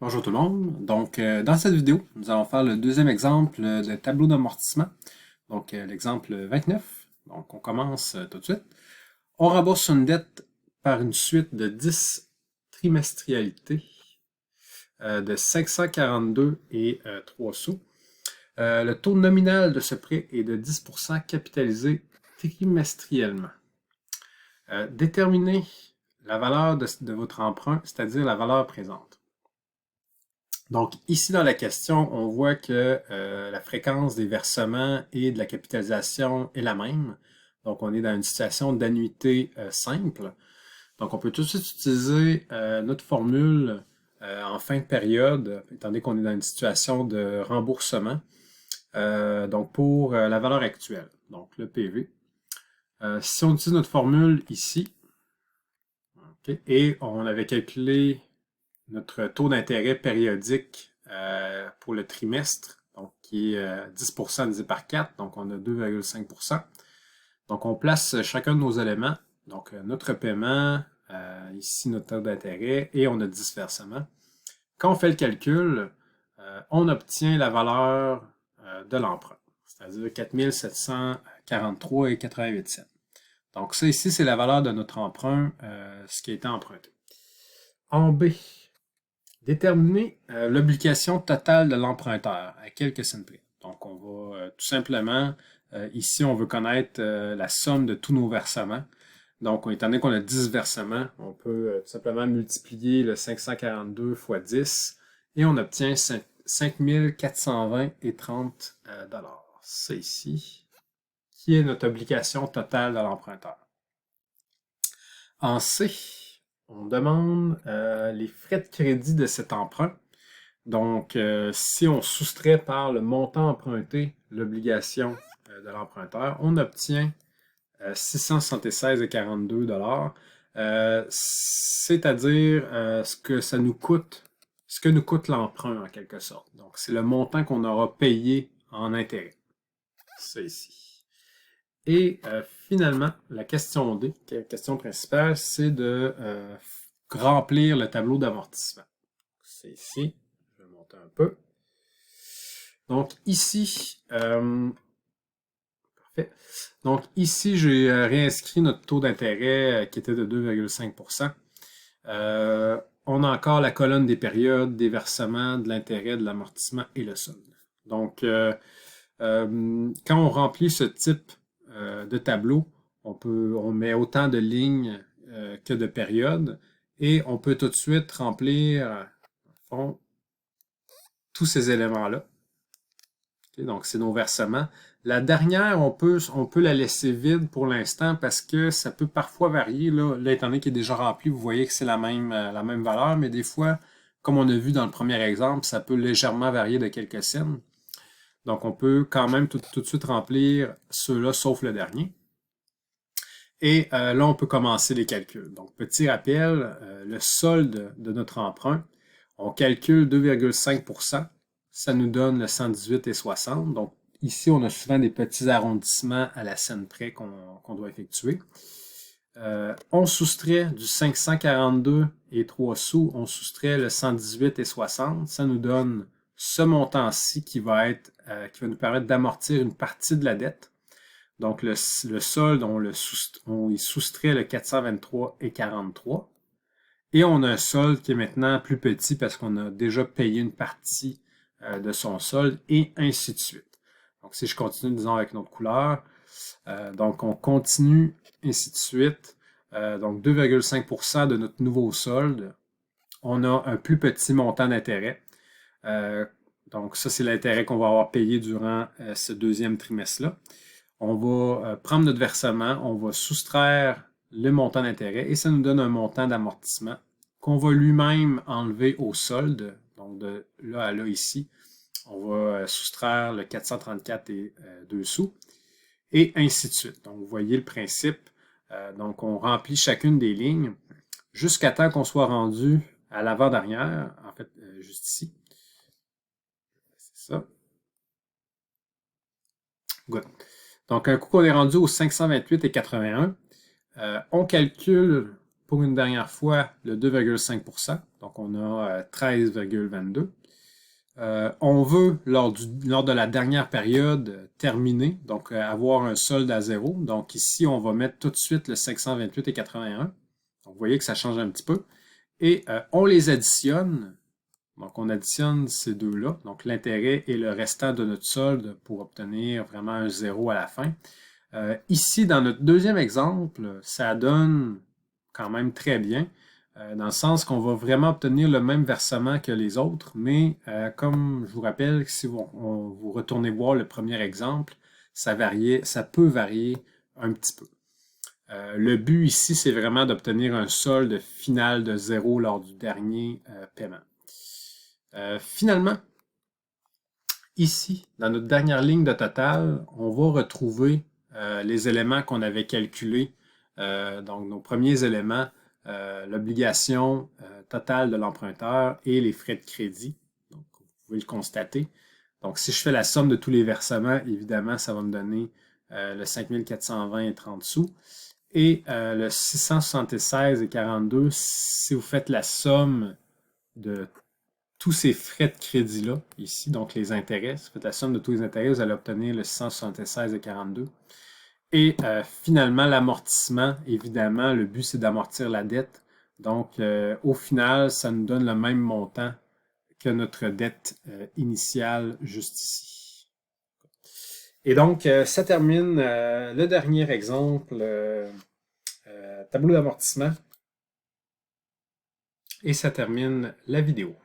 Bonjour tout le monde. Dans cette vidéo, nous allons faire le deuxième exemple de tableau d'amortissement. L'exemple 29. Donc, on commence tout de suite. On rembourse une dette par une suite de 10 trimestrialités de 542 et 3 sous. Le taux nominal de ce prêt est de 10% capitalisé trimestriellement. Déterminez la valeur de votre emprunt, c'est-à-dire la valeur présente. Donc, ici dans la question, on voit que la fréquence des versements et de la capitalisation est la même. Donc, on est dans une situation d'annuité simple. Donc, on peut tout de suite utiliser notre formule en fin de période, étant donné qu'on est dans une situation de remboursement, donc pour la valeur actuelle, donc le PV. Si on utilise notre formule ici, okay, et on avait calculé notre taux d'intérêt périodique pour le trimestre, donc qui est 10% divisé par 4, donc on a 2,5%. Donc on place chacun de nos éléments, donc notre paiement, ici notre taux d'intérêt, et on a 10 versements. Quand on fait le calcul, on obtient la valeur de l'emprunt, c'est-à-dire 4743,88 cents. Donc ça ici, c'est la valeur de notre emprunt, ce qui a été emprunté. En B, déterminer l'obligation totale de l'emprunteur à quelques cents près. Donc, on va tout simplement, ici, on veut connaître la somme de tous nos versements. Donc, étant donné qu'on a 10 versements, on peut tout simplement multiplier le 542 fois 10 et on obtient 5420 et 30 dollars. C'est ici qui est notre obligation totale de l'emprunteur. En C, on demande les frais de crédit de cet emprunt. Donc, si on soustrait par le montant emprunté l'obligation de l'emprunteur, on obtient 676,42 $, c'est-à-dire ce que ça nous coûte, ce que nous coûte l'emprunt en quelque sorte. Donc, c'est le montant qu'on aura payé en intérêt. C'est ici. Et finalement, la question D, la question principale, c'est de remplir le tableau d'amortissement. C'est ici. Je vais monter un peu. Donc ici, parfait. Donc ici, j'ai réinscrit notre taux d'intérêt qui était de 2,5%. On a encore la colonne des périodes, des versements, de l'intérêt, de l'amortissement et le solde. Donc, quand on remplit ce type de tableau, on met autant de lignes que de périodes et on peut tout de suite remplir tous ces éléments-là. Okay, donc, c'est nos versements. La dernière, on peut la laisser vide pour l'instant parce que ça peut parfois varier. Là, étant donné qu'il est déjà rempli, vous voyez que c'est la même valeur, mais des fois, comme on a vu dans le premier exemple, ça peut légèrement varier de quelques cents. Donc, on peut quand même tout de suite remplir ceux-là, sauf le dernier. Et là, on peut commencer les calculs. Donc, petit rappel, le solde de notre emprunt, on calcule 2,5%. Ça nous donne le 118,60. Donc, ici, on a souvent des petits arrondissements à la scène près qu'on doit effectuer. On soustrait du 542 et 3 sous, on soustrait le 118,60. Ça nous donne ce montant-ci qui va nous permettre d'amortir une partie de la dette. Donc, le solde, on y soustrait le 423,43. Et on a un solde qui est maintenant plus petit parce qu'on a déjà payé une partie de son solde et ainsi de suite. Donc, si je continue, disons, avec notre couleur, donc on continue ainsi de suite. Donc, 2,5% de notre nouveau solde. On a un plus petit montant d'intérêt. Donc, ça, c'est l'intérêt qu'on va avoir payé durant ce deuxième trimestre-là. On va prendre notre versement, on va soustraire le montant d'intérêt et ça nous donne un montant d'amortissement qu'on va lui-même enlever au solde. Donc, de là à là ici, on va soustraire le 434 et 2 sous et ainsi de suite. Donc, vous voyez le principe. Donc, on remplit chacune des lignes jusqu'à temps qu'on soit rendu à l'avant-dernière, en fait, juste ici. C'est ça. Good. Donc, un coup qu'on est rendu au 528,81, on calcule pour une dernière fois le 2,5%, donc on a 13,22. On veut, lors de la dernière période, terminer, donc avoir un solde à 0. Donc ici, on va mettre tout de suite le 528,81. Donc vous voyez que ça change un petit peu. Et on les additionne. Donc on additionne ces deux-là, donc l'intérêt et le restant de notre solde pour obtenir vraiment un 0 à la fin. Ici, dans notre deuxième exemple, ça donne quand même très bien, dans le sens qu'on va vraiment obtenir le même versement que les autres, mais comme je vous rappelle, si vous retournez voir le premier exemple, ça peut varier un petit peu. Le but ici, c'est vraiment d'obtenir un solde final de 0 lors du dernier paiement. Finalement, ici, dans notre dernière ligne de total, on va retrouver les éléments qu'on avait calculés. Donc, nos premiers éléments, l'obligation totale de l'emprunteur et les frais de crédit. Donc, vous pouvez le constater. Donc, si je fais la somme de tous les versements, évidemment, ça va me donner le 5420,30 sous. Et le 676,42, si vous faites la somme de tous ces frais de crédit-là, ici, donc les intérêts, si vous faites la somme de tous les intérêts, vous allez obtenir le 676,42. Et finalement, l'amortissement, évidemment, le but, c'est d'amortir la dette. Donc, au final, ça nous donne le même montant que notre dette initiale juste ici. Et donc, ça termine le dernier exemple, tableau d'amortissement. Et ça termine la vidéo.